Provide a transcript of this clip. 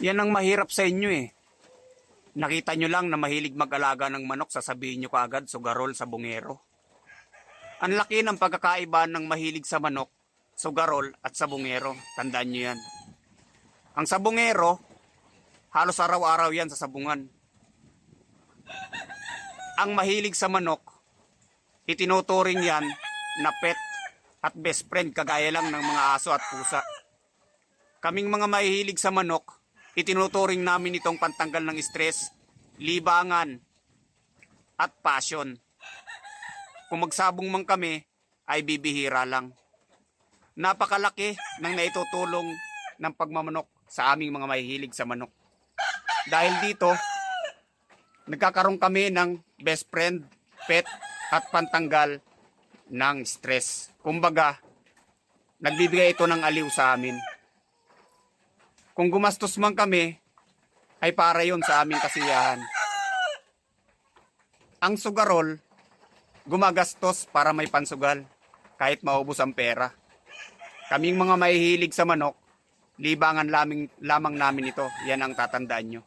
Yan ang mahirap sa inyo eh. Nakita nyo lang na mahilig mag-alaga ng manok, sasabihin nyo kaagad sugarol sa bungero. Ang laki ng pagkakaiba ng mahilig sa manok, sugarol at sabungero. Tandaan nyo yan. Ang sabungero, halos araw-araw yan sa sabungan. Ang mahilig sa manok, itinuturing yan na pet at best friend kagaya lang ng mga aso at pusa. Kaming mga mahihilig sa manok, itinuturing namin itong pantanggal ng stress, libangan, at passion. Kung magsabong man kami, ay bibihira lang. Napakalaki ng naitutulong ng pagmamanok sa aming mga mahihilig sa manok. Dahil dito, nagkakaroon kami ng best friend, pet, at pantanggal ng stress. Kumbaga, nagbibigay ito ng aliw sa amin. Kung gumastos man kami, ay para yon sa aming kasiyahan. Ang sugarol, gumagastos para may pansugal, kahit maubos ang pera. Kaming mga mahihilig sa manok, libangan lamang namin ito. Yan ang tatandaan nyo.